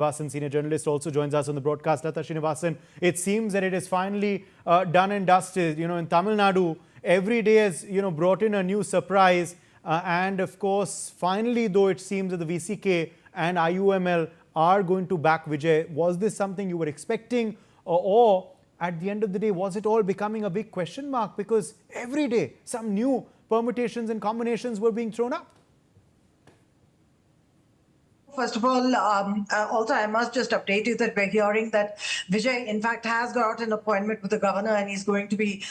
Srinivasan, senior journalist, also joins us on the broadcast. Lata Srinivasan, it seems that it is finally done and dusted. In Tamil Nadu, every day has, brought in a new surprise. And of course, finally, though, it seems that the VCK and IUML are going to back Vijay. Was this something you were expecting? Or at the end of the day, was it all becoming a big question mark? Because every day, some new permutations and combinations were being thrown up. First of all, also I must just update you that we're hearing that Vijay, in fact, has got an appointment with the governor, and he's going to be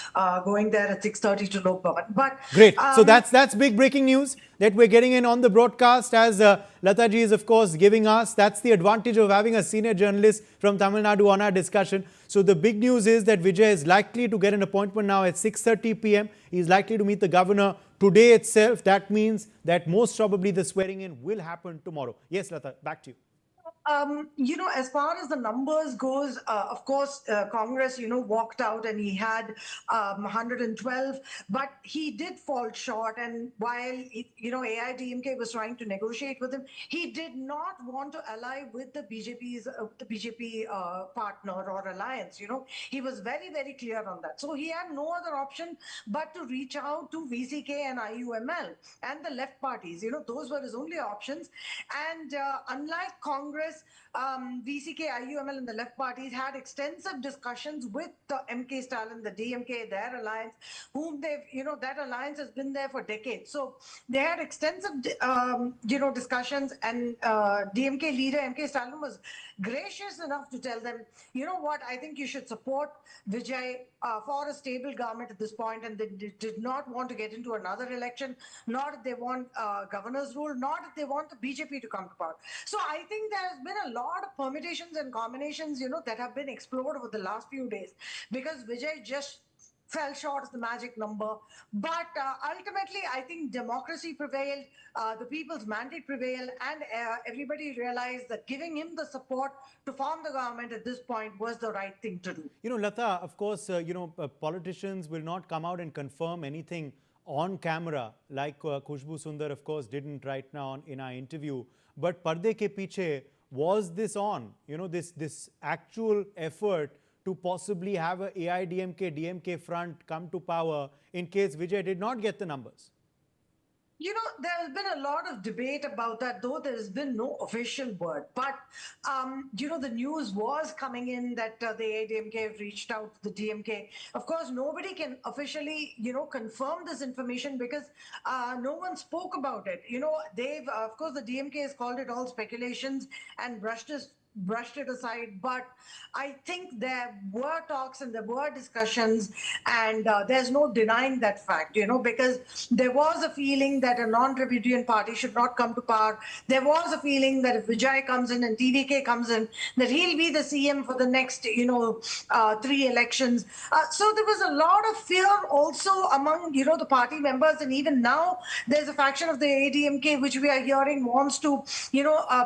going there at 6:30 to Lok Bhavan. But great. So that's big breaking news that we're getting in on the broadcast, as Lata ji is, of course, giving us. That's the advantage of having a senior journalist from Tamil Nadu on our discussion. So the big news is that Vijay is likely to get an appointment now at 6:30 p.m. He's likely to meet the governor today itself. That means that most probably the swearing in will happen tomorrow. Yes, Lata, back to you. As far as the numbers goes, of course, Congress, walked out and he had 112, but he did fall short. And while, AIDMK was trying to negotiate with him, he did not want to ally with the BJP partner or alliance. He was very, very clear on that. So he had no other option but to reach out to VCK and IUML and the left parties. Those were his only options. And unlike Congress, VCK, IUML and the left parties had extensive discussions with the MK Stalin, the DMK, their alliance, whom that alliance has been there for decades. So they had extensive, discussions, and DMK leader MK Stalin was gracious enough to tell them, you know what, I think you should support Vijay for a stable government at this point, and they did not want to get into another election, nor did they want governor's rule, nor did they want the BJP to come to power. So I think there has been a lot of permutations and combinations, that have been explored over the last few days, because Vijay just fell short of the magic number. But ultimately, I think democracy prevailed, the people's mandate prevailed, and everybody realized that giving him the support to form the government at this point was the right thing to do. Lata, of course, politicians will not come out and confirm anything on camera, like Khushbu Sundar, of course, didn't right now in our interview. But Parde ke piche, was this on? This actual effort to possibly have a AIDMK, DMK front come to power in case Vijay did not get the numbers? There has been a lot of debate about that, though there has been no official word. But, the news was coming in that the AIDMK have reached out to the DMK. Of course, nobody can officially, confirm this information because no one spoke about it. Of course, the DMK has called it all speculations and brushed it aside, but I think there were talks and there were discussions, and there's no denying that fact, because there was a feeling that a non-tributarian party should not come to power. There was a feeling that if Vijay comes in and TVK comes in, that he'll be the CM for the next, 3 elections. So there was a lot of fear also among, the party members, and even now there's a faction of the ADMK which we are hearing wants to,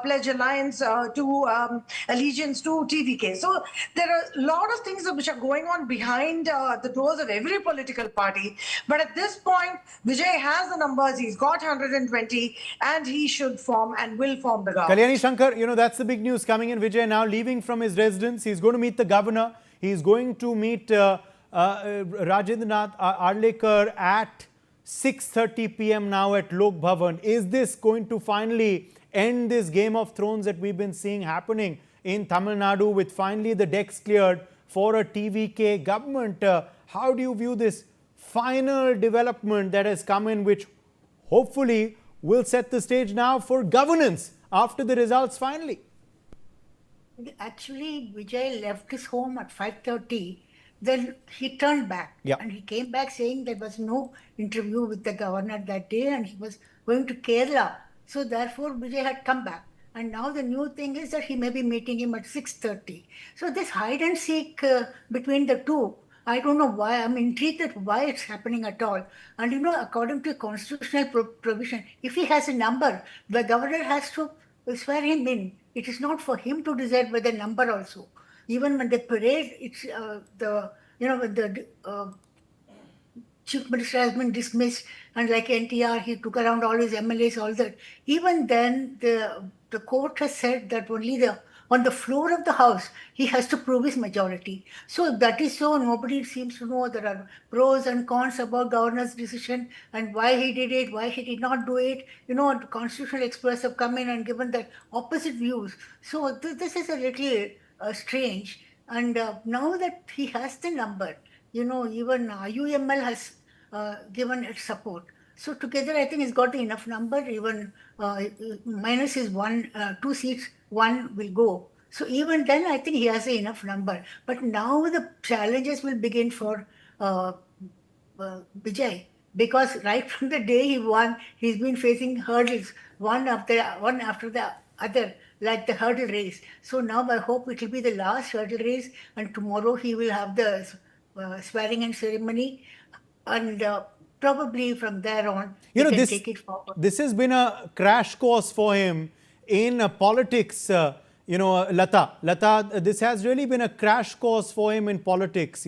pledge alliance to allegiance to TVK. So there are a lot of things which are going on behind the doors of every political party. But at this point, Vijay has the numbers. He's got 120, and he should form and will form the government. Kalyani Shankar, that's the big news coming in. Vijay now leaving from his residence. He's going to meet the governor. He's going to meet Rajendranath Arlekar at 6:30 p.m. now at Lok Bhavan. Is this going to finally end this Game of Thrones that we've been seeing happening in Tamil Nadu, with finally the decks cleared for a TVK government? How do you view this final development that has come in, which hopefully will set the stage now for governance after the results finally? Actually, Vijay left his home at 5:30. Then he turned back, and he came back saying there was no interview with the governor that day, and he was going to Kerala. So therefore, Vijay had come back. And now the new thing is that he may be meeting him at 6:30. So this hide and seek between the two, I don't know why. I'm intrigued at why it's happening at all. And according to constitutional provision, if he has a number, the governor has to swear him in. It is not for him to decide with the number also. Even when they parade, it's when the chief minister has been dismissed, and like NTR, he took around all his MLAs, all that. Even then, the court has said that only the on the floor of the House, he has to prove his majority. So that is so nobody seems to know there are pros and cons about governor's decision and why he did it, why he did not do it. The constitutional experts have come in and given their opposite views. So this is a little strange. And now that he has the number, even UML has given its support. So together, I think he's got enough number. Even minus his two seats, one will go. So even then, I think he has enough number. But now the challenges will begin for Vijay, because right from the day he won, he's been facing hurdles one after the other, like the hurdle race. So now I hope it will be the last hurdle race, and tomorrow he will have the swearing in ceremony, and probably from there on, he can take it forward. This has been a crash course for him in politics. Lata, this has really been a crash course for him in politics.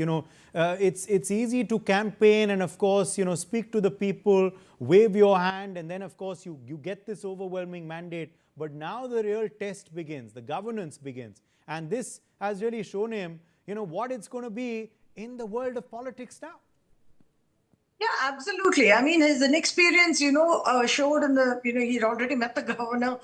It's easy to campaign and, of course, speak to the people, wave your hand, and then, of course, you get this overwhelming mandate. But now the real test begins, the governance begins. And this has really shown him, what it's going to be in the world of politics now. Yeah, absolutely. I mean, his inexperience, showed in the, he'd already met the governor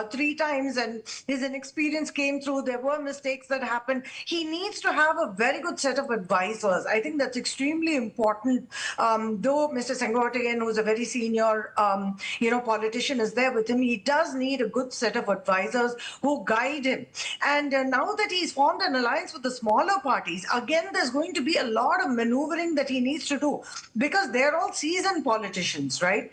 3 times, and his inexperience came through. There were mistakes that happened. He needs to have a very good set of advisors. I think that's extremely important. Though Mr. Sengotian, who's a very senior, politician, is there with him, he does need a good set of advisors who guide him. And now that he's formed an alliance with the smaller parties, again, there's going to be a lot of maneuvering that he needs to do, because they're all seasoned politicians, right?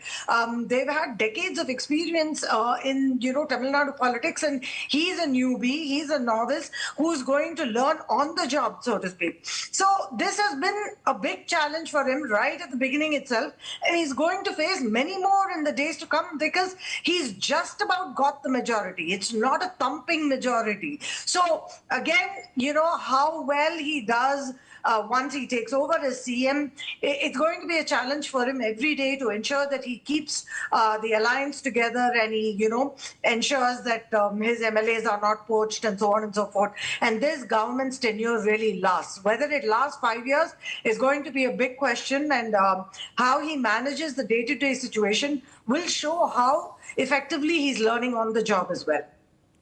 They've had decades of experience in, Tamil Nadu politics, and he's a newbie, he's a novice who's going to learn on the job, so to speak. So this has been a big challenge for him right at the beginning itself, and he's going to face many more in the days to come, because he's just about got the majority. It's not a thumping majority. So again, how well he does once he takes over as CM, it's going to be a challenge for him every day to ensure that he keeps the alliance together, and he, ensures that his MLAs are not poached and so on and so forth. And this government's tenure really lasts. Whether it lasts 5 years is going to be a big question, and how he manages the day-to-day situation will show how effectively he's learning on the job as well.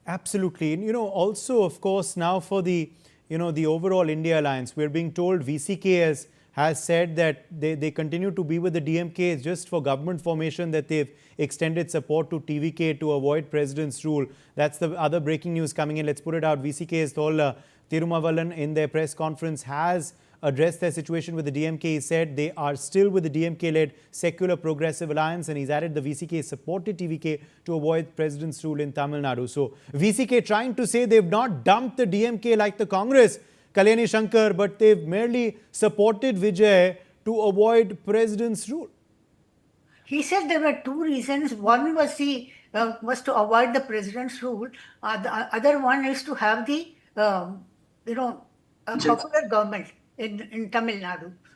Absolutely. And, also, of course, now for the the overall India alliance, we're being told VCK has said that they continue to be with the DMK just for government formation, that they've extended support to TVK to avoid president's rule. That's the other breaking news coming in. Let's put it out. VCK's Thol Tirumavalan in their press conference has addressed their situation with the DMK. He said they are still with the DMK-led Secular Progressive Alliance, and he's added the VCK supported TVK to avoid president's rule in Tamil Nadu. So VCK trying to say they've not dumped the DMK like the Congress, Kalyani Shankar, but they've merely supported Vijay to avoid president's rule. He said there were 2 reasons. One was to avoid the president's rule. The other one is to have the a popular government in Tamil Nadu.